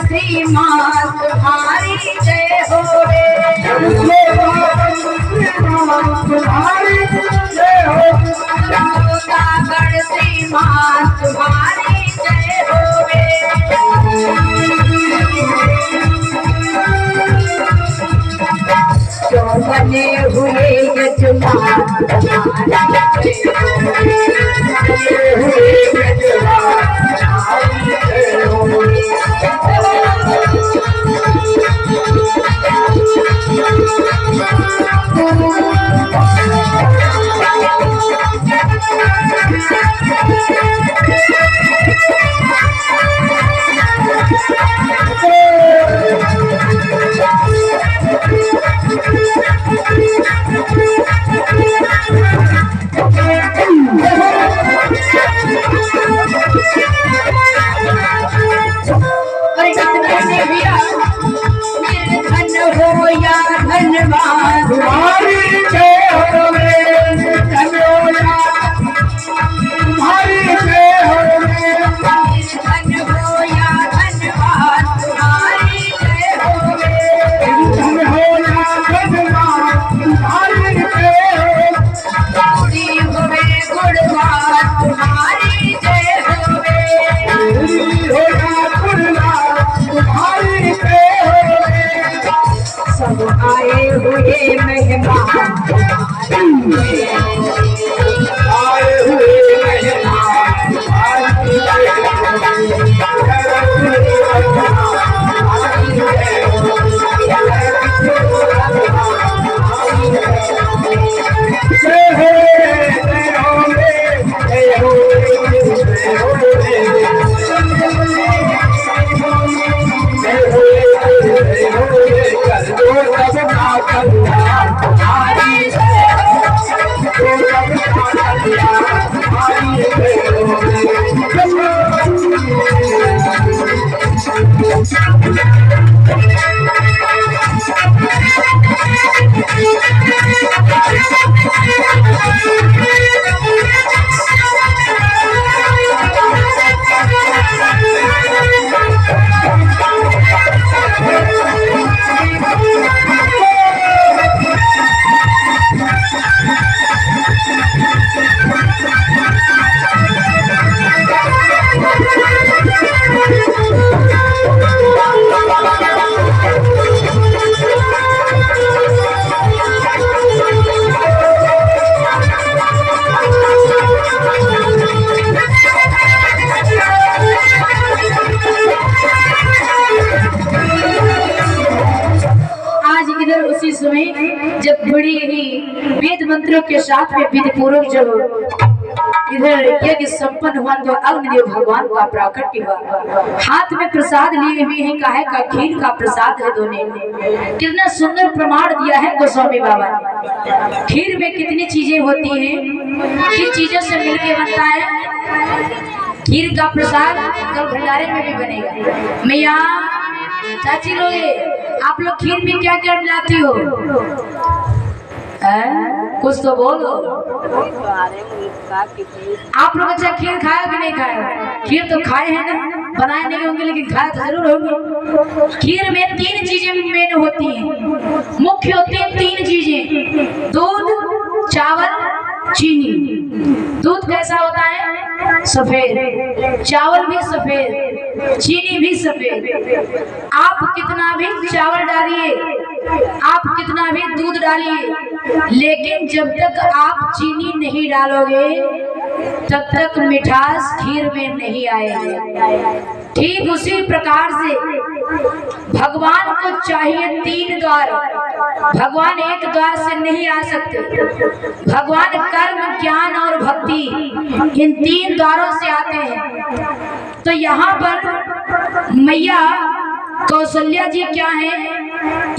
श्री मां तुम्हारी जय हो रे। तुम्हारी जय हो, गढ़ श्री मां तुम्हारी जय हो रे। जो बने हुए यजमान आए हुए मेहमान आए हुए जब बड़ी ही वेद मंत्रों के साथ में विधि पूर्वक जब इधर यज्ञ संपन्न हुआ तो अग्निदेव भगवान का प्राकट्य हुआ। हाथ में प्रसाद लिए हुए हैं, काहे का खीर का प्रसाद है दोनों। कितना सुंदर प्रमाण दिया है गोस्वामी बाबा ने। खीर में कितनी चीजें होती हैं, किन चीजों से मिलके बनता है। खीर का प्रसाद कल भंडारे में भी बनेगा। मैया चाची लोग, आप लोग खीर में क्या क्या मिलाती हो? कुछ तो बोलो। आप लोग अच्छा खीर खाया कि नहीं खाया? खीर तो खाए हैं ना, बनाए नहीं होंगे लेकिन खाए तो जरूर होंगे। खीर में 3 चीजें मेन होती हैं, मुख्य होती हैं 3 चीजें, दूध, चावल, चीनी। दूध कैसा होता है? सफेद। चावल भी सफेद, चीनी भी सफेद। आप कितना भी चावल डालिए, आप कितना भी दूध डालिए, लेकिन जब तक आप चीनी नहीं डालोगे तब तक मिठास खीर में नहीं आएगी। ठीक उसी प्रकार से भगवान को चाहिए 3 द्वार। भगवान एक द्वार से नहीं आ सकते। भगवान कर्म, ज्ञान और भक्ति इन 3 द्वारों से आते हैं। तो यहाँ पर मैया कौशल्या जी क्या है?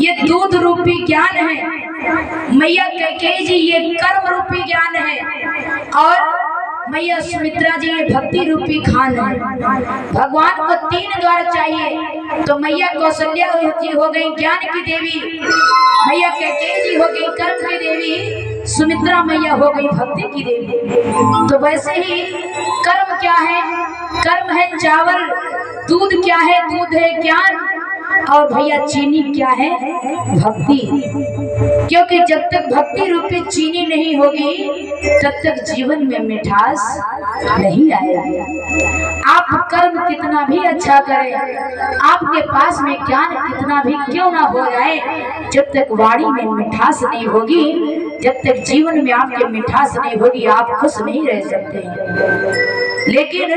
ये दूध रूपी ज्ञान है। मैया कैकेयी जी ये कर्म रूपी ज्ञान है, और मैया सुमित्रा जी ये भक्ति रूपी खान है। भगवान को 3 द्वार चाहिए। तो मैया कौशल्या जी हो गई ज्ञान की देवी, मैया कैकेयी जी हो गई कर्म की देवी, सुमित्रा मैया हो गई भक्ति की देवी। तो वैसे ही कर्म क्या है? कर्म है चावल, दूध क्या है, दूध है ज्ञान, और भैया चीनी क्या है, भक्ति। क्योंकि जब तक भक्ति रूपी चीनी नहीं होगी तब तक जीवन में मिठास नहीं आएगी। आप कर्म कितना भी अच्छा करें, आपके पास में ज्ञान कितना भी क्यों ना हो जाए, जब तक वाणी में मिठास नहीं होगी, जब तक जीवन में आपके मिठास नहीं होगी, आप खुश नहीं रह सकते। लेकिन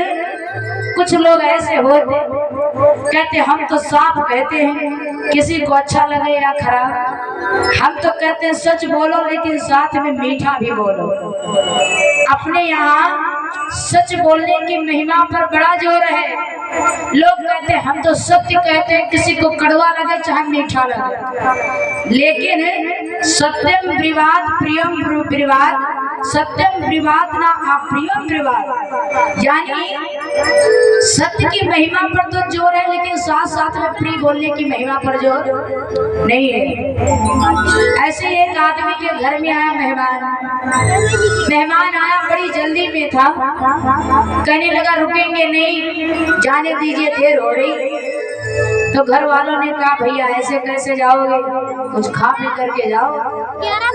कुछ लोग ऐसे होते कहते हम तो साफ कहते हैं, किसी को अच्छा लगे या खराब, हम तो कहते हैं सच बोलो लेकिन साथ में मीठा भी बोलो। अपने यहाँ सच बोलने की महिमा पर बड़ा जोर है। लोग कहते हैं हम तो सत्य कहते हैं, किसी को कड़वा लगे चाहे मीठा लगे, लेकिन सत्यम ब्रीवाद प्रियम ब्रीवाद, सत्यम ब्रीवाद ना अप्रियम ब्रीवाद, यानी सत्य की महिमा पर तो जोर है लेकिन साथ साथ में प्रिय बोलने की महिमा पर जोर नहीं है। ऐसे एक आदमी के घर में आया मेहमान आया, बड़ी जल्दी में था, कहने लगा रुकेंगे नहीं, जाने दीजिए देर हो रही। तो घर वालों ने कहा भैया ऐसे कैसे जाओगे, कुछ खा पी करके जाओ।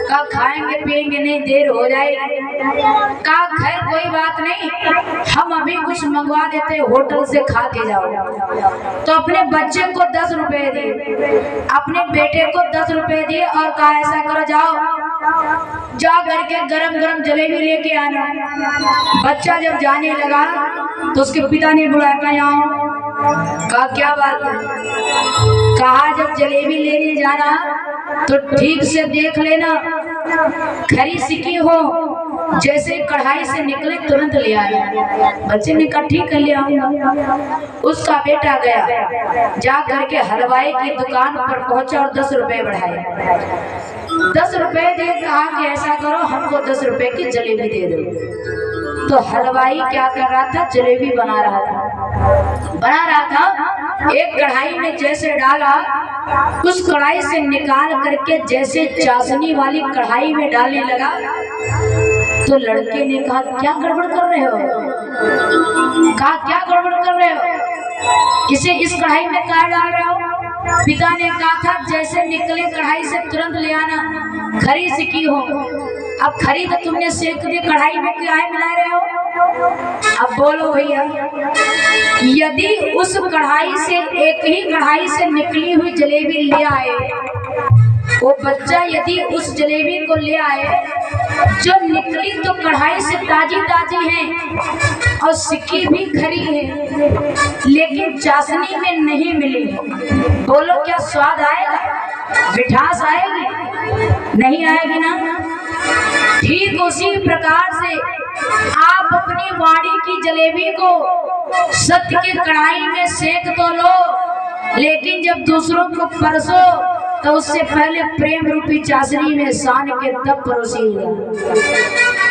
कहा खाएंगे पिएंगे नहीं, देर हो जाएगी। कहा खैर कोई बात नहीं, हम अभी कुछ मंगवा देते, होटल से खा के जाओ। तो अपने बच्चे को 10 रुपए दिए, अपने बेटे को 10 रुपए दिए और कहा ऐसा करो जाओ, जा करके गरम गरम जलेबी लेके आना। बच्चा जब जाने लगा तो उसके पिता ने बुलाया, कहा कहा क्या बात है, कहा जब जलेबी लेने जाना तो ठीक से देख लेना, खरी सिकी हो, जैसे कढ़ाई से निकले तुरंत ले आया। बच्चे ने कहा ठीक है ले आऊंगा। उसका बेटा गया, जा करके हलवाई की दुकान पर पहुंचा और 10 रुपए बढ़ाए। 10 रुपए दे, कहा कि ऐसा करो हमको 10 रुपए की जलेबी दे दो। तो हलवाई क्या कर रहा था, जलेबी बना रहा था। एक कढ़ाई में जैसे डाला, उस कढ़ाई से निकाल करके जैसे चाशनी वाली कढ़ाई में डालने लगा तो लड़के ने कहा क्या गड़बड़ कर रहे हो, कहा क्या गड़बड़ कर रहे हो, इसे इस कढ़ाई में क्या डाल रहे हो। पिता ने कहा था जैसे निकले कढ़ाई से तुरंत ले आना, खरी सिकी हो। अब खरी तो तुमने सेक दी, कढ़ाई में क्या मिला रहे हो। अब बोलो भैया, यदि उस कढ़ाई से एक ही कढ़ाई से निकली हुई जलेबी ले आए, वो बच्चा यदि उस जलेबी को ले आए जो निकली तो कढ़ाई से ताजी ताजी है और सिक्की भी खरी है, लेकिन चाशनी में नहीं मिली, बोलो क्या स्वाद आएगा, मिठास आएगी, नहीं आएगी ना। ठीक उसी प्रकार से आप अपनी वाणी की जलेबी को सत्य के कढ़ाई में सेक तो लो, लेकिन जब दूसरों को परसो तो उससे पहले प्रेम रूपी चाशनी में सान के तब परोसिएगा।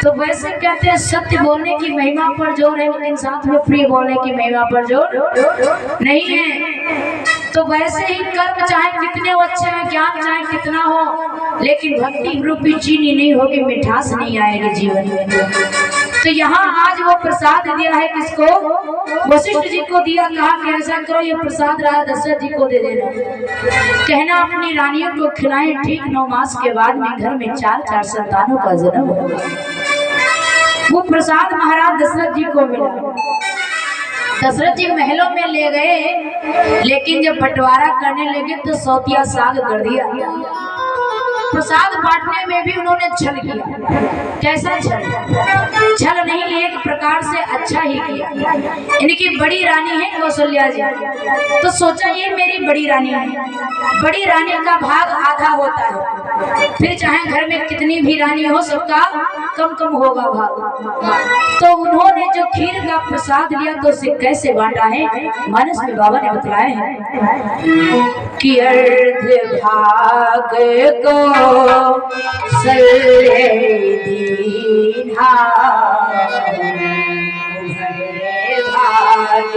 तो वैसे कहते हैं सत्य बोलने की महिमा पर जोर है, लेकिन साथ में प्रिय बोलने की महिमा पर जोर नहीं है। तो वैसे ही कर्म चाहे कितने अच्छे हैं, ज्ञान चाहे कितना हो, लेकिन भक्ति रूपी चीनी नहीं होगी, मिठास नहीं आएगी जीवन में। तो यहाँ आज वो प्रसाद दिया है, किसको, वशिष्ठ जी को दिया। कहा कि ऐसा करो ये प्रसाद रहा दशरथ जी को दे देना, कहना अपनी रानियों को खिलाएं। ठीक 9 मास के बाद में घर में 4 संतानों का जन्म हुआ। वो प्रसाद महाराज दशरथ जी को मिला। दशरथ जी महलों में ले गए, लेकिन जब बंटवारा करने लगे तो सौतिया साग कर दिया। प्रसाद बांटने में भी उन्होंने छल किया। कैसा छल, छल नहीं, एक प्रकार से अच्छा ही किया। इनकी बड़ी रानी है कौशल्या जी, तो सोचा ये मेरी बड़ी रानी है, बड़ी रानी का भाग आधा होता है, फिर चाहे घर में कितनी भी रानी हो सबका कम कम होगा भाग। तो उन्होंने जो खीर का प्रसाद लिया तो उसे कैसे बांटा है, मानस में बाबा ने बताया है कि अर्ध भाग को सल्ले दीना भाग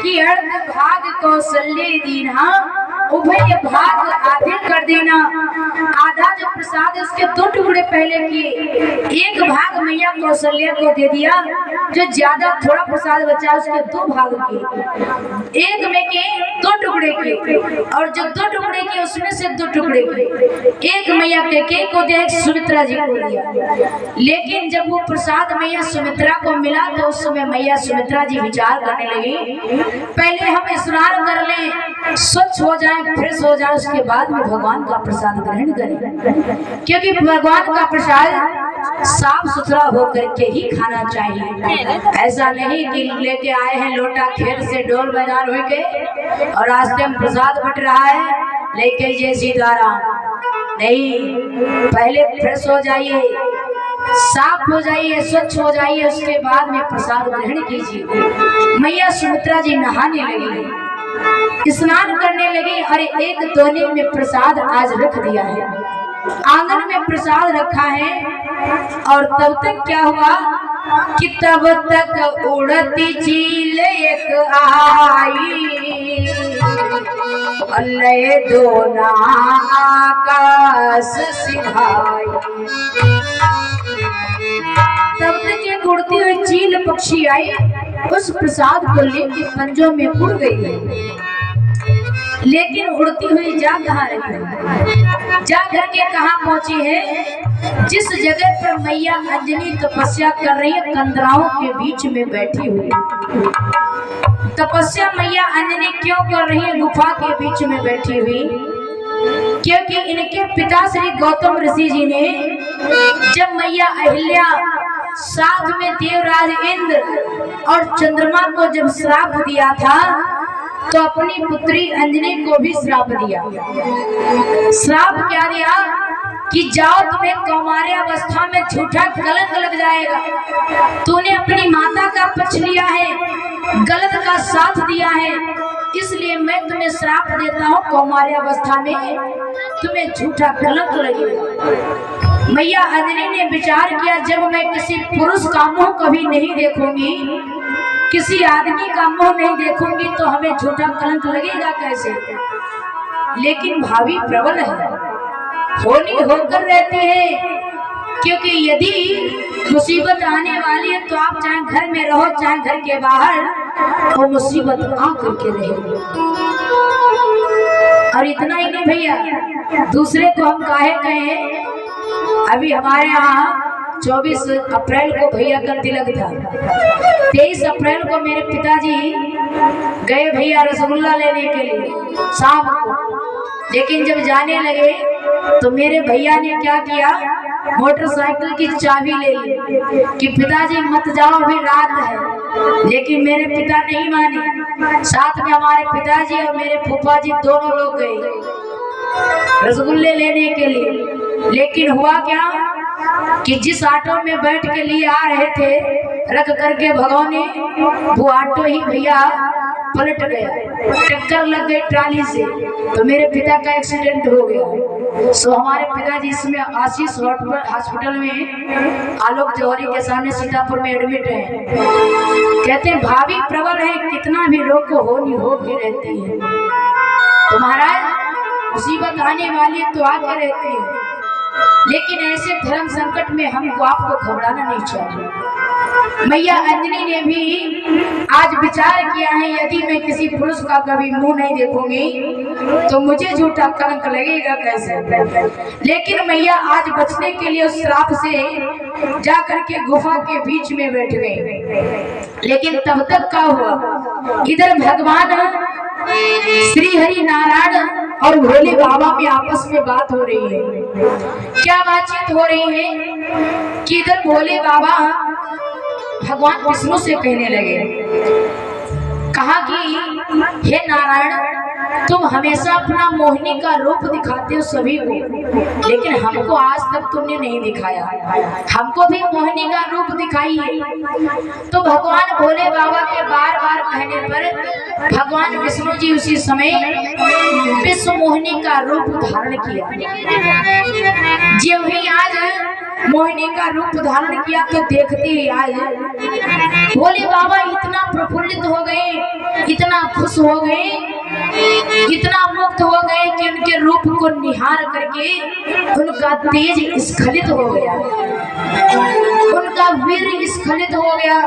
कि अर्ध भाग कौशल्य दीना उभय भाग आधे कर देना। आधा जो प्रसाद उसके 2 टुकड़े पहले किए, एक भाग मैया कौशल्या को दे दिया, जो ज्यादा थोड़ा प्रसाद बचा उसके 2 भाग किए, एक में के 2 टुकड़े किए और जो 2 टुकड़े किए उसमें से 2 टुकड़े किए, एक मैया के को दे, एक सुमित्रा जी को दिया। लेकिन जब वो प्रसाद मैया सुमित्रा को मिला तो उस समय मैया सुमित्रा जी विचार करने लगी, पहले हम स्नान कर लें, स्वच्छ हो जाए, फ्रेश हो जाए, उसके बाद में भगवान का प्रसाद ग्रहण करें, क्योंकि भगवान का प्रसाद साफ सुथरा होकर के ही खाना चाहिए। ऐसा नहीं कि लेके आए हैं लोटा खेत से डोल मैदान हो के और रास्ते में प्रसाद बट रहा है लेके जय सीताराम, नहीं, पहले फ्रेश हो जाइए, साफ हो जाइए, स्वच्छ हो जाइए, उसके बाद में प्रसाद ग्रहण कीजिए। मैया सुमित्रा जी नहाने लगी, स्नान करने लगी और एक दोने में प्रसाद आज रख दिया है, आंगन में प्रसाद रखा है। और तब तक क्या हुआ कि तब तक उड़ती चील एक आई, अल्लाह दोना आकाश सिधाई। तब तक एक उड़ती हुई चील पक्षी आई, उस प्रसाद को लेकर पंजों में उड़ गई है, लेकिन उड़ती हुई जा कहाँ रही है, जा करके कहाँ पहुंची है, जिस जगह पर मैया अंजनी तपस्या कर रही है, कंदराओं के बीच में बैठी हुई। तपस्या मैया अंजनी क्यों कर रही है गुफा के बीच में बैठी हुई, क्योंकि इनके पिता श्री गौतम ऋषि जी ने जब मैया अहिल्या साथ में देवराज इंद्र और चंद्रमा को जब श्राप दिया था तो अपनी पुत्री अंजनी को भी श्राप दिया। श्राप क्या दिया कि जाओ, तुम्हें कौमार्यावस्था में झूठा कलंक लग जाएगा, तूने अपनी माता का पक्ष लिया है, गलत का साथ दिया है, इसलिए मैं तुम्हें श्राप देता हूँ, कौमार्यावस्था में तुम्हें झूठा कलंक लगेगा। मैया अंजनी ने विचार किया, जब मैं किसी पुरुष का मुंह कभी नहीं देखूंगी, किसी आदमी का मुंह नहीं देखूंगी, तो हमें झूठा कलंक लगेगा कैसे। लेकिन भावी प्रबल है, होनी होकर रहती है, क्योंकि यदि मुसीबत आने वाली है तो आप चाहे घर में रहो चाहे घर के बाहर, वो मुसीबत आकर के रहेगी। और इतना ही नहीं भैया, दूसरे को हम काहे कहें, अभी हमारे यहाँ 24 अप्रैल को भैया का तिलक था, 23 अप्रैल को मेरे पिताजी गए भैया रसगुल्ला लेने के लिए शाम को, लेकिन जब जाने लगे तो मेरे भैया ने क्या किया, मोटरसाइकिल की चाबी ले ली कि पिताजी मत जाओ, अभी रात है। लेकिन मेरे पिता नहीं माने, साथ में हमारे पिताजी और मेरे फूफा जी दोनों लोग गए रसगुल्ले लेने के लिए। लेकिन हुआ क्या कि जिस ऑटो में बैठ के लिए आ रहे थे, रख करके भगवाने वो ऑटो ही भैया पलट गया, टक्कर लग गई ट्राली से, तो मेरे पिता का एक्सीडेंट हो गया। सो हमारे पिताजी इसमें आशीष हॉस्पिटल में आलोक जौहरी के सामने सीतापुर में एडमिट है। कहते हैं भाभी प्रबल है, कितना भी रोग को होनी हो भी रहती है, तुम्हारा मुसीबत आने वाली है तो आगे रहती है। लेकिन ऐसे धर्म संकट में हमको आपको घबराना नहीं चाहिए। मैया अंजनी ने भी आज विचार किया है यदि मैं किसी पुरुष का कभी मुंह नहीं देखूंगी तो मुझे झूठा कलंक लगेगा कैसे। लेकिन मैया आज बचने के लिए उस श्राप से जा करके गुफा के बीच में बैठ गई। लेकिन तब तक क्या हुआ, इधर भगवान श्री हरि नारायण और भोले बाबा में आपस में बात हो रही है। क्या बातचीत हो रही है कि इधर भोले बाबा भगवान विष्णु से कहने लगे, कहा कि हे नारायण, तुम हमेशा अपना मोहिनी का रूप दिखाते हो सभी को, लेकिन हमको आज तक तुमने नहीं दिखाया, हमको भी मोहिनी का रूप दिखाइए। तो भगवान भोले बाबा के बार बार कहने पर भगवान विष्णु जी उसी समय विश्व मोहिनी का रूप धारण किया। जब ही आज मोहिनी का रूप धारण किया तो देखते ही आज भोले बाबा इतना प्रफुल्लित हो गए, इतना खुश हो गए, इतना मुक्त हो गए कि उनके रूप को निहार करके उनका तेज स्खलित हो गया, उनका वीर स्खलित हो गया।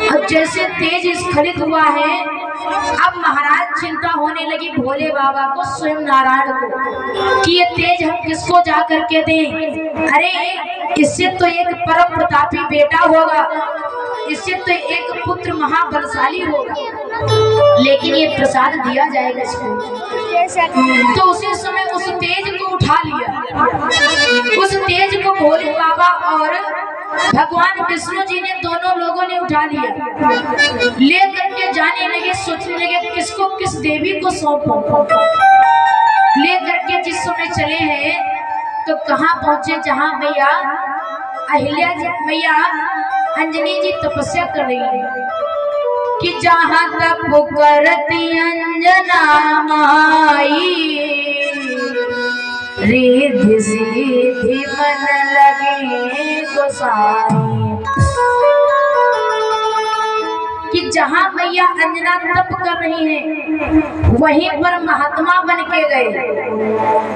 और जैसे तेज स्खलित हुआ है, अब महाराज चिंता होने लगी भोले बाबा को, स्वयं नारायण को, कि ये तेज हम किसको जा करके दें। अरे इससे तो एक परम प्रतापी बेटा होगा, इससे तो एक पुत्र महाबलशाली होगा, लेकिन ये प्रसाद दिया जाएगा इसको। तो उसी समय उस तेज को उठा लिया, उस तेज को भोले बाबा और भगवान विष्णु जी ने दोनों लोगों ने उठा लिया, ले करके जाने लगे, सोचने लगे किसको किस देवी को सौंपो। ले करके जिस समय चले हैं तो कहाँ पहुंचे, जहाँ मैया अहिल्या जी, मैया अंजनी जी तपस्या कर रही है कि जहाँ तप करती अंजना माई, रिद्धि सिद्धि मन लगे गोसाई। कि जहाँ मैया अंजना तप कर रही है वहीं पर महात्मा बन के गए,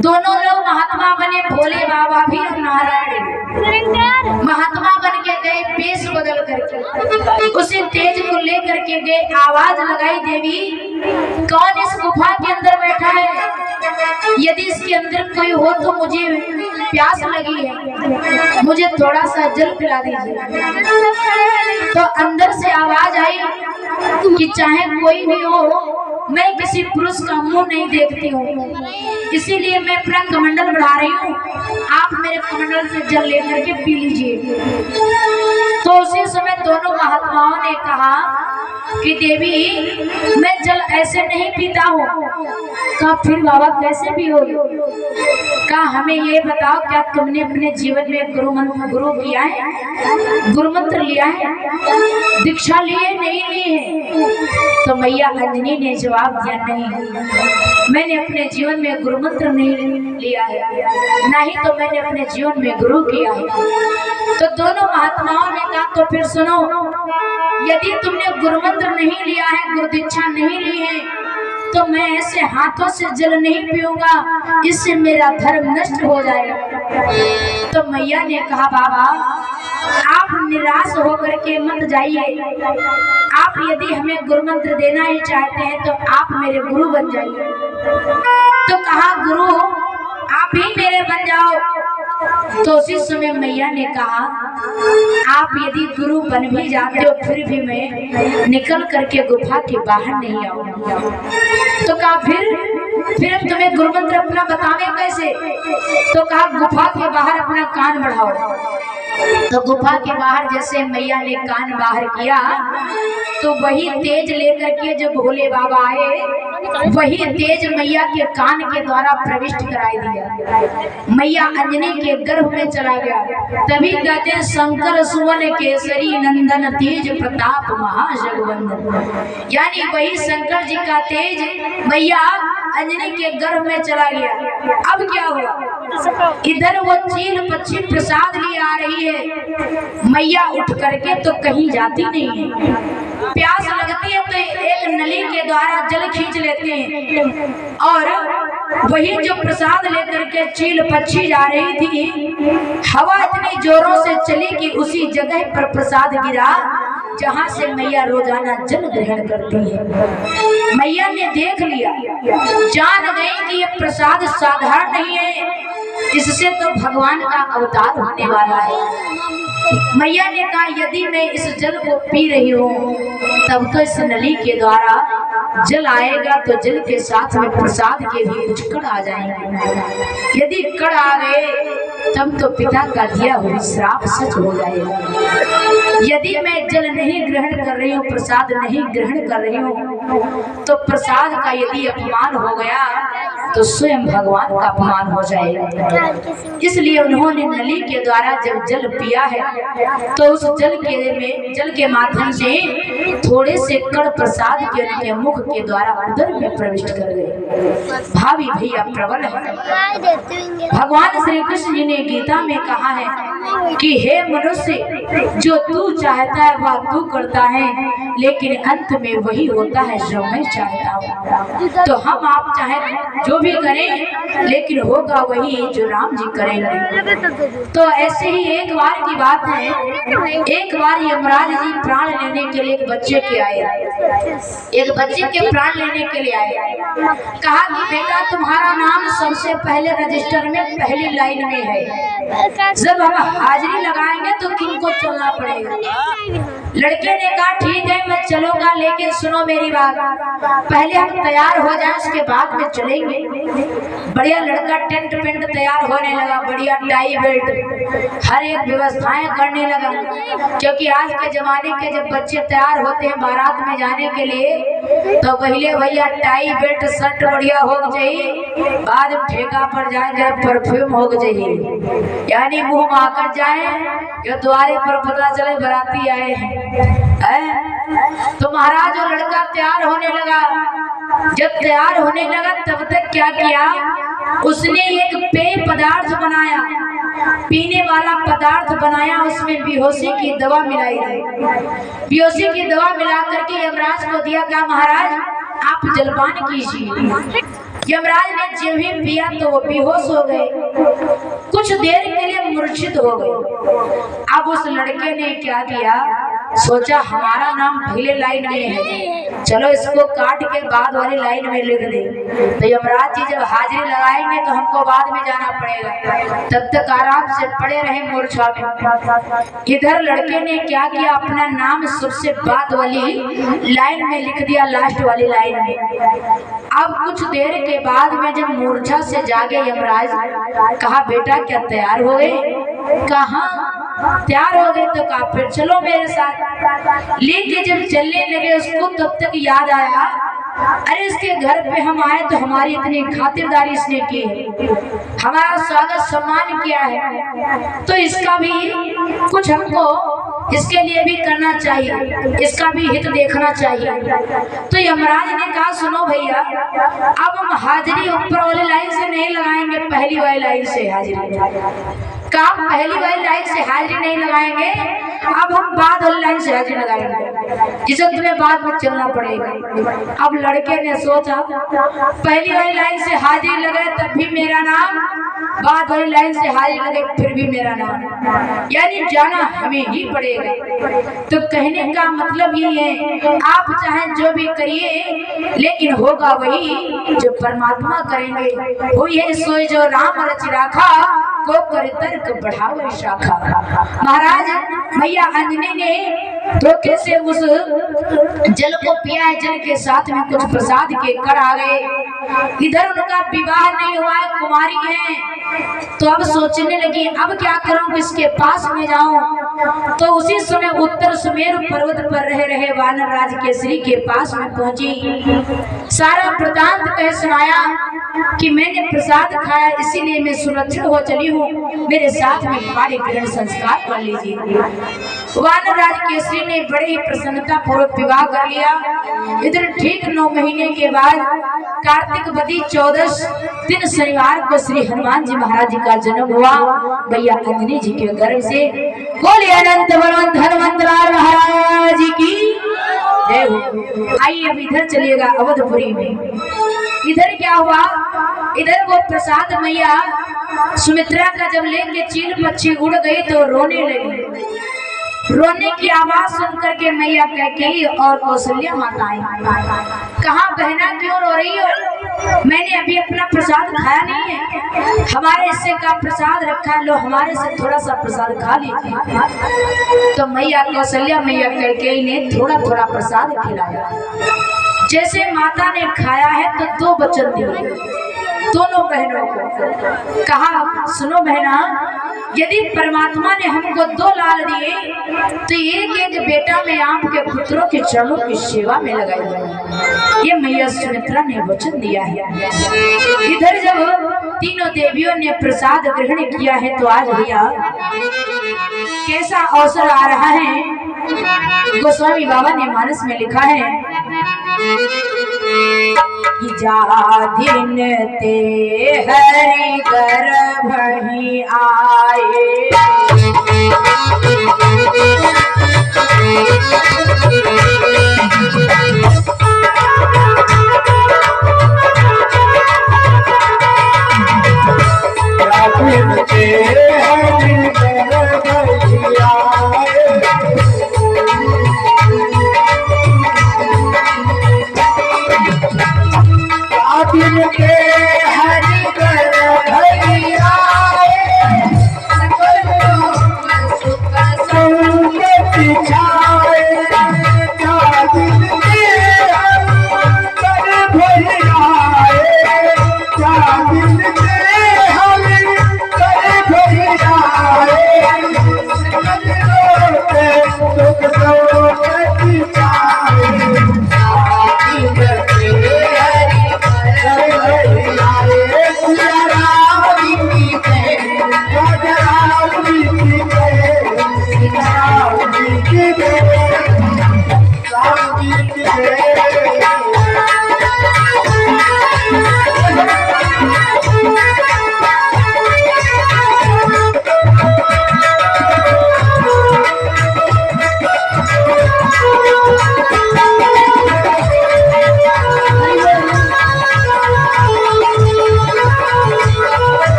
दोनों लोग महात्मा बने, भोले बाबा भी और नारायण महात्मा बन के गए, पेश बदल करके उसी तेज को लेकर के गए। आवाज लगाई, देवी कौन इस गुफा के अंदर बैठा है, यदि इसके अंदर कोई हो तो मुझे प्यास लगी है, मुझे थोड़ा सा जल पिला दीजिए। तो अंदर से आवाज आई कि चाहे कोई भी हो, मैं किसी पुरुष का मुंह नहीं देखती हूँ, इसीलिए मैं अपना कमंडल बढ़ा रही हूँ, आप मेरे कमंडल से जल लेकर के पी लीजिए। तो उसी समय दोनों महात्माओं ने कहा कि देवी मैं जल ऐसे नहीं पीता हूँ। कहा फिर बाबा कैसे पियोगे? कहा हमें ये बताओ, क्या तुमने अपने जीवन में गुरु किया है, गुरु मंत्र लिया है, दीक्षा लिए नहीं ली है? तो मैया अंजनी ने जवाब दिया, नहीं, मैंने अपने जीवन में गुरु मंत्र नहीं लिया है, नहीं तो मैंने अपने जीवन में गुरु किया है। तो दोनों महात्माओं ने कहा तो फिर सुनो, यदि तुमने गुरु मंत्र नहीं लिया है, गुरु दीक्षा नहीं ली है, तो मैं ऐसे हाथों से जल नहीं पीऊंगा, इससे मेरा धर्म नष्ट हो जाएगा। तो मैया ने कहा बाबा आप निराश होकर के मत जाइए, आप यदि हमें गुरु मंत्र देना ही चाहते हैं तो आप मेरे गुरु बन जाइए। तो कहा गुरु आप ही मेरे बन जाओ। तो उसी समय मैया ने कहा आप यदि गुरु बन भी जाते हो फिर भी मैं निकल करके गुफा के बाहर नहीं आऊंगा। तो कहा फिर हम तुम्हें गुरु मंत्र अपना बतावे कैसे? तो कहा गुफा के बाहर अपना कान बढ़ाओ। तो गुफा के बाहर जैसे मैया ने कान बाहर किया तो वही तेज लेकर के जो भोले बाबा आए वही तेज मैया के कान के द्वारा प्रविष्ट कराई दिया, मैया अंजनी के गर्भ में चला गया। तभी कहते शंकर सुवन केसरी नंदन तेज प्रताप महाजगवंदन, यानी वही शंकर जी का तेज मैया अंजनी के गर्भ में चला गया। अब क्या हुआ, इधर वो चील पक्षी प्रसाद लिए आ रही है, मैया उठ करके तो कहीं जाती नहीं है, प्यास लगती है तो एक नली के द्वारा जल खींच लेते हैं और वही जो प्रसाद लेकर के चील पक्षी जा रही थी, हवा इतनी जोरों से चली कि उसी जगह पर प्रसाद गिरा जहाँ से मैया रोजाना जल ग्रहण करती है। मैया ने देख लिया, जान गई कि ये प्रसाद साधारण नहीं है, इससे तो भगवान का अवतार होने वाला है। मैया ने कहा यदि मैं इस जल को पी रही हूँ तब तो इस नली के द्वारा जल आएगा तो जल के साथ में प्रसाद के भी कुछ कण आ जाएंगे। यदि कण आ गए तब तो पिता का दिया हुआ श्राप सच हो जाएगा। यदि मैं जल नहीं ग्रहण कर रही हूँ, प्रसाद नहीं ग्रहण कर रही हूँ, तो प्रसाद का यदि अपमान हो गया तो स्वयं भगवान का अपमान हो जाएगा। इसलिए उन्होंने नली के द्वारा जब जल पिया है तो उस जल के माध्यम से थोड़े से कण प्रसाद के उनके मुख के द्वारा उदर में प्रविष्ट कर गए। भावी भैया प्रबल है। भगवान श्री कृष्ण जी ने गीता में कहा है कि हे मनुष्य, जो तू चाहता है वह तू करता है, लेकिन अंत में वही होता है जो मैं चाहता हूँ। तो हम आप चाहे जो भी करें, लेकिन होगा वही जो राम जी करेंगे। तो ऐसे ही एक बार की बात है, एक बार यमराज जी प्राण लेने के लिए एक बच्चे के आए, एक बच्चे के प्राण लेने के लिए आए। कहा कि बेटा तुम्हारा नाम सबसे पहले रजिस्टर में पहली लाइन में है, जब हम हाजिरी लगाएंगे तो किनको चलना पड़ेगा। लड़के ने कहा ठीक है मैं चलूंगा, लेकिन सुनो मेरी बात, पहले हम तैयार हो जाएं उसके बाद में चलेंगे। बढ़िया लड़का टेंट पेंट तैयार होने लगा, बढ़िया टाई बेल्ट हर एक व्यवस्थाएं करने लगा, क्योंकि आज के जमाने के जब बच्चे तैयार होते हैं बारात में जाने के लिए तो पहले भैया टाई बेल्ट शर्ट बढ़िया हो चाहिए, बाद ठेका पर जाए परफ्यूम हो चाहिए, यानी मुंह महक जाए या द्वारे पर पता चले बराती आए हैं। तो महाराज वो लड़का तैयार होने लगा। जब तैयार होने लगा तब तक क्या किया, उसने एक पेय पदार्थ बनाया, पीने वाला पदार्थ बनाया, उसमें बेहोशी की दवा मिलाई गई। बेहोशी की दवा मिला करके यमराज को दिया। कहा महाराज आप जलपान कीजिए। यमराज ने जब ही पिया तो वो बेहोश हो गए, कुछ देर के लिए मूर्छित हो गए। अब उस लड़के ने क्या किया, सोचा हमारा नाम पहले लाइन में है, चलो इसको काट के बाद वाली लाइन में लिख दे, तो यमराज जी जब हाजिरी लगाएंगे तो हमको बाद में जाना पड़ेगा, तब तक आराम से पड़े रहे मूर्छा में। इधर लड़के ने क्या किया, अपना नाम सबसे बाद वाली लाइन में लिख दिया, लास्ट वाली लाइन में। अब कुछ देर के बाद में जब मूर्छा से जागे यमराज, कहा बेटा क्या तैयार हो गए? कहा तैयार हो गए। तो कहा फिर चलो मेरे साथ। लेके जब चलने लगे उसको तब तक याद आया, अरे इसके घर पे हम आए तो हमारी इतनी खातिरदारी इसने की है, हमारा स्वागत सम्मान किया है, तो इसका भी कुछ हमको इसके लिए भी करना चाहिए, इसका भी हित देखना चाहिए। तो यमराज ने कहा सुनो भैया, अब हम हाजिरी ऊपर वाली लाइन से नहीं लगाएंगे, पहली वाली लाइन से हाजिरी। कहा पहली वाली लाइन से हाजिरी नहीं लगाएंगे, अब हम बाद वाली लाइन से हाजिरी लगाएंगे, जिसे तुम्हें बाद में चलना पड़ेगा। अब लड़के ने सोचा पहली वाली लाइन से हाजिरी लगे तब भी मेरा नाम, बाद वाली लाइन से हाजिरी लगे फिर भी मेरा नाम, यानी जाना हमें ही पड़ेगा। तो कहने का मतलब ये है आप चाहे जो भी करिए, लेकिन होगा वही जो परमात्मा करेंगे। वही है सोई जो राम रच राखा, को कर तर्क बढ़ावे शाखा। महाराज मैया अंजनी ने धोखे से उस जल को पिया है, जल के साथ में कुछ प्रसाद के कण आ गए। इधर उनका विवाह नहीं हुआ है, कुमारी है, तो अब सोचने लगी अब क्या करूं, किसके पास में जाऊं। तो उसी समय उत्तर सुमेरु पर्वत पर रह रहे वानर राज केसरी के पास में पहुंची, सारा वृतांत कह सुनाया कि मैंने प्रसाद खाया इसीलिए मैं सुरक्षित हो चली हूँ, मेरे साथ में हमारे ग्रहण संस्कार कर लीजिए। वानर राज केसरी ने बड़े ही प्रसन्नता पूर्वक विवाह कर लिया। इधर ठीक 9 महीने के बाद कार्तिक वदी 14 दिन शनिवार को श्री हनुमान जी महाराज जी का जन्म हुआ, भैया अंजनी जी के गर्भ से। बोले अनंत बलवंत हनुमंत लाल महाराज जी की जय हो। आइए अब इधर चलिएगा अवधपुरी में। इधर क्या हुआ, इधर वो प्रसाद मैया सुमित्रा का जब लेके चील पक्षी उड़ गई तो रोने लगी। रोने की आवाज सुनकर के मैया कैकेयी और कौशल्या माता आई। कहा बहना क्यों रो रही हो? मैंने अभी अपना प्रसाद खाया नहीं है, हमारे हिस्से का प्रसाद रखा है, लो हमारे से थोड़ा सा प्रसाद खा लीजिए। तो मैया कौशल्या मैया कैकेयी ने थोड़ा थोड़ा प्रसाद खिलाया। जैसे माता ने खाया है तो दो वचन दिए दोनों बहनों को। कहा सुनो बहना, यदि परमात्मा ने हमको दो लाल दिए तो एक एक बेटा मैं आपके पुत्रों के चरणों की सेवा में लगाऊंगा। ये मैया सुमित्रा ने वचन दिया है। इधर जब तीनों देवियों ने प्रसाद ग्रहण किया है तो आज भैया कैसा अवसर आ रहा है। गोस्वामी बाबा ने मानस में लिखा है कि जा दिन ते हरि गर्भ ही आए,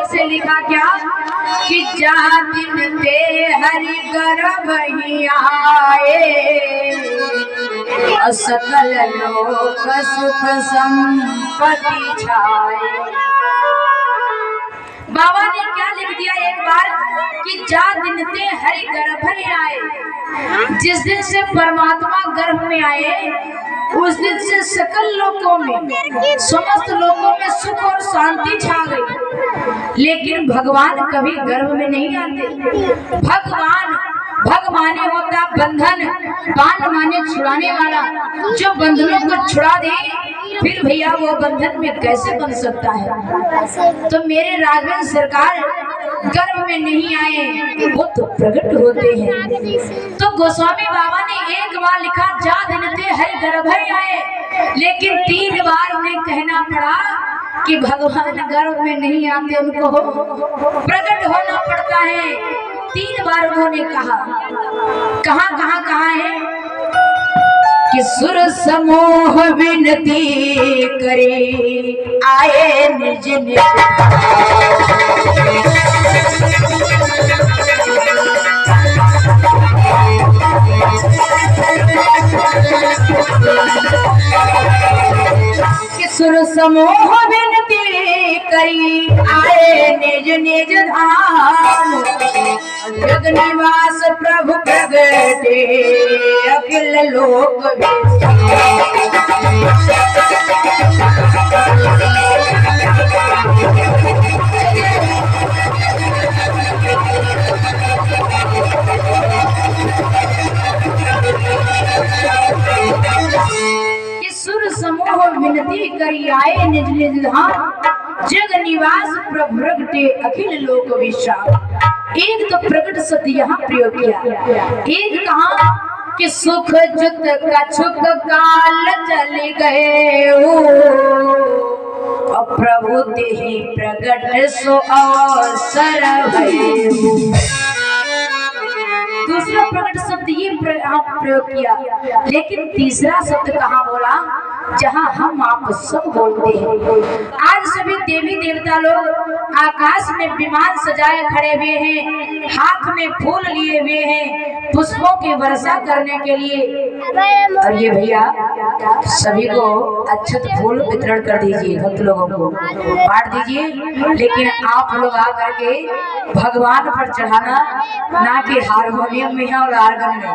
से लिखा क्या कि जा दिन पे हरि गर्भ ही आए, सकल लोक सुख संपत्ति छाए। बाबा ने क्या लिख दिया एक बार कि जा दिन ते हरि गर्भ ही आए। जिस दिन से परमात्मा गर्भ में आए उस दिन से सकल लोकों में समस्त लोकों में सुख और शांति छा गई। लेकिन भगवान कभी गर्भ में नहीं आते। भगवान भग माने होता बंधन, बांध माने छुड़ाने वाला। जो बंधनों को छुड़ा दे फिर भैया वो बंधन में कैसे बन सकता है। तो मेरे राघवेंद्र सरकार गर्भ में नहीं आए, वो तो प्रकट होते हैं। तो गोस्वामी बाबा ने एक बार लिखा जा दिन ते हरि गर्भ ही आए, लेकिन 3 बार उन्हें कहना पड़ा कि भगवान गर्भ में नहीं आते, उनको प्रकट होना पड़ता है। 3 बार उन्होंने कहा। कहाँ है कि सुर समूह विनती करे आए निज निज, कि सुर समूह विनती करी आए निज निज धाम, जग निवास प्रभु प्रगटे अखिल लोक सुर समूह विनती करी आए निज निज धाम, जग निवास प्रभु प्रगटे अखिल लोक विश्राम। एक तो प्रकट शब्द यहाँ प्रयोग किया, एक कहा कि सुख जुत कछुक काल चल गए और प्रभु तेहि प्रकट सो अवसर भये। दूसरा प्रकट शब्द ये प्रयोग किया, लेकिन तीसरा शब्द कहाँ बोला जहाँ हम आप सब बोलते हैं। आज सभी देवी देवता लोग आकाश में विमान सजाए खड़े हुए हैं, हाथ में फूल लिए हुए हैं पुष्पों की वर्षा करने के लिए। और ये भैया सभी को अक्षत फूल वितरण कर दीजिए, भक्त लोगों को बांट दीजिए, लेकिन आप लोग आकर के भगवान पर चढ़ाना, ना कि हारमोनियम में और आर्गन में।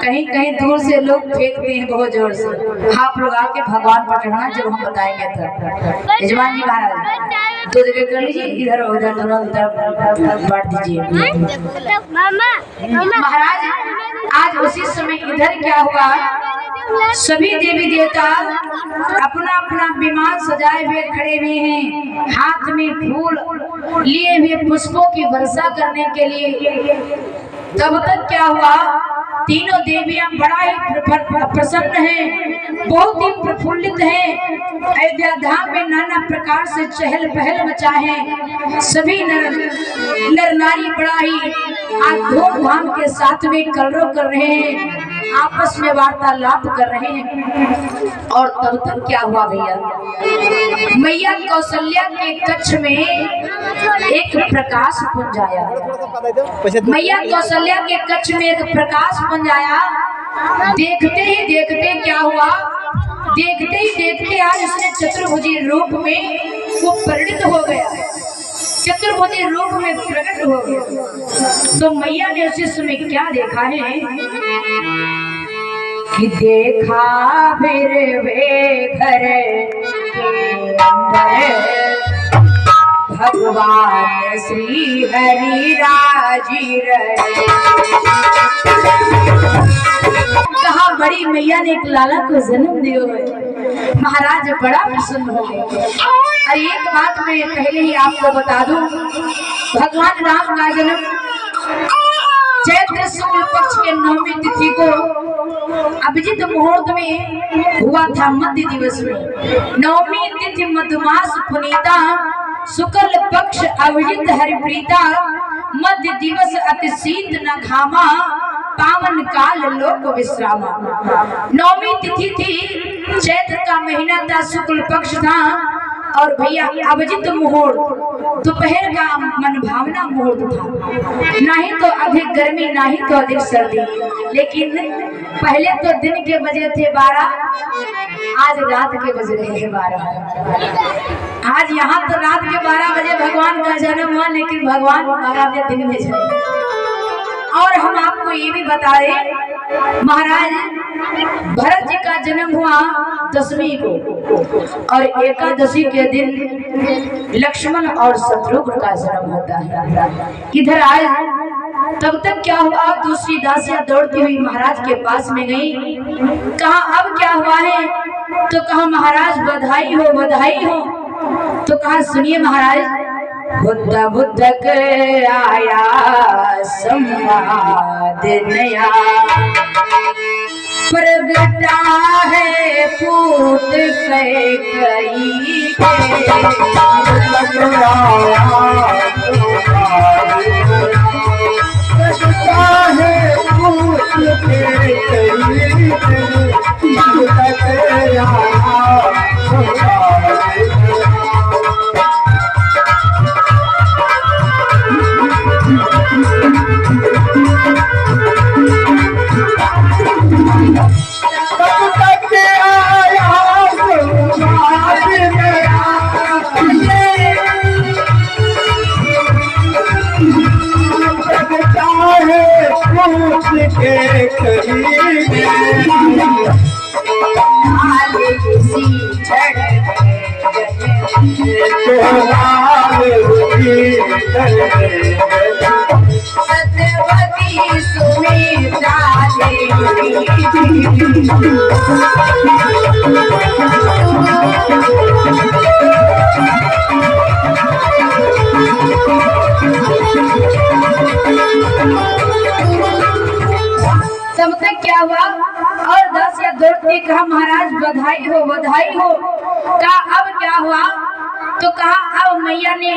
कहीं कहीं दूर से लोग फेंकते हैं बहुत जोर से, आप लोग आके भगवान पर चढ़ाना जब हम बताएंगे तब। यजमान जी महाराज दो जगह कर लीजिए, इधर और उधर दोनों तरफ बांट दीजिए। महाराज आज उसी समय इधर क्या हुआ, सभी देवी देवता अपना अपना विमान सजाए हुए खड़े हुए हैं, हाथ में फूल लिए हुए पुष्पों की वर्षा करने के लिए। तब तक क्या हुआ, तीनों देवियां बड़ा ही प्रसन्न हैं, बहुत ही प्रफुल्लित हैं। अयोध्या धाम में नाना प्रकार से चहल पहल मचा है। सभी नर नारी बड़ा ही धूमधाम के साथ में कलरव कर रहे हैं, आपस में वार्तालाप कर रहे हैं। और तब तक क्या हुआ भैया, मैया कौशल्या के कक्ष में एक प्रकाश पुंज आया। मैया कौशल्या के कक्ष में एक प्रकाश पुंज आया। देखते ही देखते क्या हुआ, देखते ही देखते आज उसने चतुर्भुजी रूप में वो परिणित हो गया, चतुर्भुजी रूप में प्रकट हो गया। तो मैया ने उसी समय क्या देखा है कि देखा फिर वे घर के अंदर भगवान श्री हरि राजी रहे। कहा बड़ी मैया ने एक लाला को जन्म दियो है। महाराज बड़ा प्रसन्न हो गए। और एक बात मैं पहले ही आपको बता दूं, भगवान राम का जन्म चैत्र शुक्ल पक्ष के 9वीं तिथि को अभिजित मुहूर्त में हुआ था। मध्य दिवस में 9वीं तिथि मधुमास पुनीता, शुक्ल पक्ष अभिजित हरिप्रीता, मध्य दिवस अति शीत न घामा, पावन काल लोक विश्रामा। 9वीं तिथि थी, चैत्र का महीना था, शुक्ल पक्ष था। और भैया अभिजित मुहूर्त, दोपहर का मन भावना मुहूर्त था। ना ही तो अधिक गर्मी, ना ही तो अधिक सर्दी, लेकिन पहले तो दिन के बजे थे 12, आज रात के बज रहे हैं 12। आज यहाँ तो रात के 12 बजे भगवान का जन्म हुआ, लेकिन भगवान 12 बजे दिन में जन्म। और हम आपको ये भी बता दें, महाराज भरत जी का जन्म हुआ 10वीं को, और एकादशी के दिन लक्ष्मण और शत्रुघ्न का जन्म होता है। इधर आए, तब तक क्या हुआ, दूसरी दासियां दौड़ती हुई महाराज के पास में गई। कहा अब क्या हुआ है, तो कहा महाराज बधाई हो, बधाई हो। तो कहा सुनिए महाराज, बुद्ध बुद्धक आया संवाद नया, प्रगटा है पूत कैकेयी सत्यवती सुमित्रा तब तक क्या हुआ, और 10 या 2 कहा महाराज बधाई हो, बधाई हो। कहा अब क्या हुआ, तो कहा अब मैया ने,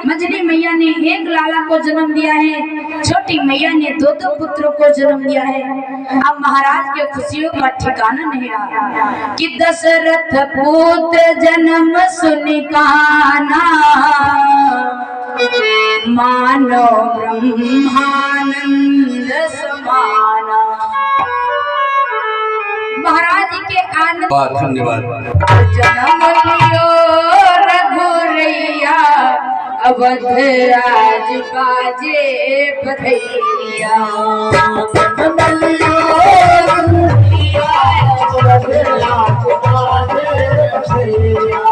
मंजली मैया ने एक लाला को जन्म दिया है, छोटी मैया ने दो दो पुत्रों को जन्म दिया है। अब महाराज के खुशियों का ठिकाना नहीं रहा कि दशरथ पुत्र जन्म सुन काना, मानो ब्रह्मानंद समाना। महाराज के आनंद धन्यवाद। जन्म लियो रघुरैया, अवध राज बाजे बधैया। जन्म लियो रघुरैया, अवध राज बाजे बधैया।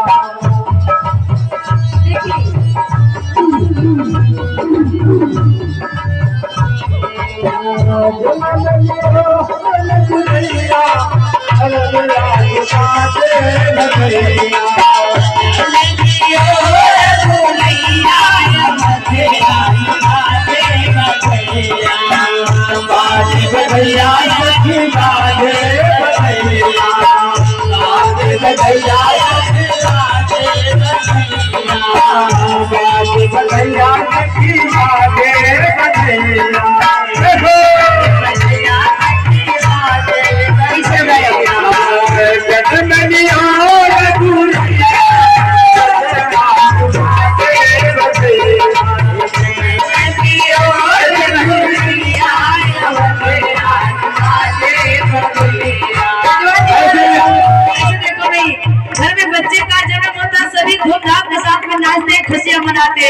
धूमधाम के साथ में नाचते, खुशियां मनाते।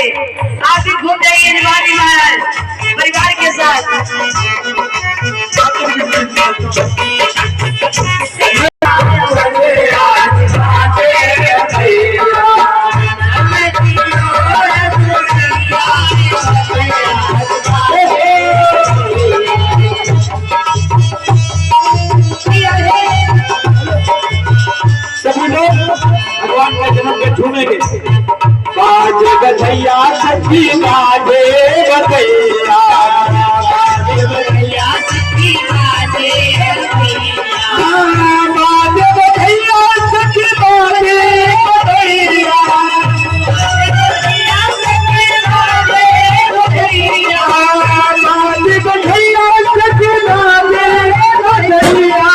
आप भी घूम जाइए निवासी महल परिवार के साथ। भगवान का जन्म के झूमेंगे। बाजे बधैया सखी बाजे बधैया, बाजे बधैया सखी बाजे बधैया, बाजे बधैया सखी बाजे बधैया, बाजे बधैया सखी बाजे बधैया, बाजे बधैया सखी बाजे बधैया।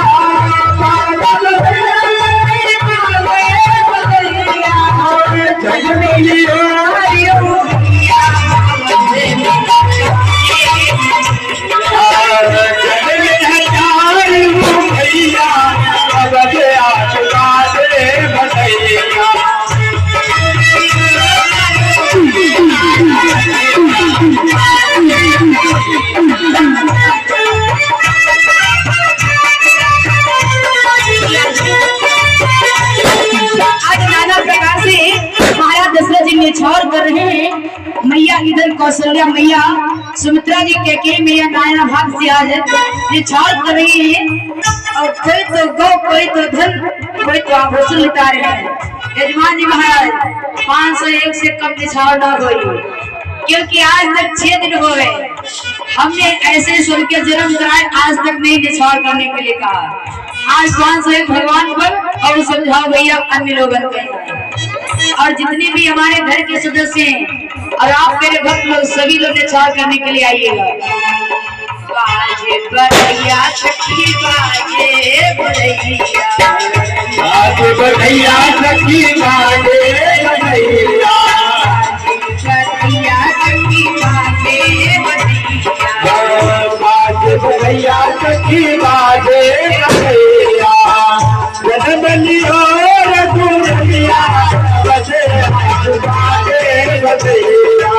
निछावर कर रहे हैं। मैया इधर कौशल्या मैया, सुमित्रा जी के मैया नायना भाग से आज निछावर कर रही है। और कोई तो गौ, कोई तो धन, कोई तो आभूषण लुटा रहे हैं। यजमान जी महाराज 501 से कम निछावर ना हुई, क्योंकि आज तक 6 दिन हो गए हमने ऐसे सुन के जन्म कराए, आज तक नहीं निछावर करने के लिए कहा। आज 501 भगवान पर और समझाओ भैया अन्य लोगों को। और जितने भी हमारे घर के सदस्य हैं और आप मेरे भक्त लोग, सभी लोग निछावर करने के लिए आइएगा। बाजे बधैया सखी बाजे बधैया, बाजे बधैया सखी बाजे बधैया, बधैया सखी बाजे बधैया, बाजे बधैया सखी बाजे बधैया। जन्म लियो रघुरैया, बधे बाजे बधैया।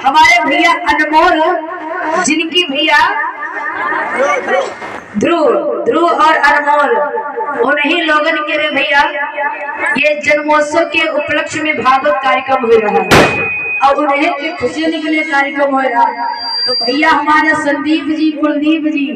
हमारे भैया अनमोल, जिनकी भैया ध्रुव और अनमोल, उन्हीं लोगन के रे भैया ये जन्मोत्सव के उपलक्ष्य में भागवत कार्यक्रम हो रहा है और उन्हें खुशी निकले कार्यक्रम हो रहा है। तो भैया हमारे संदीप जी, कुलदीप जी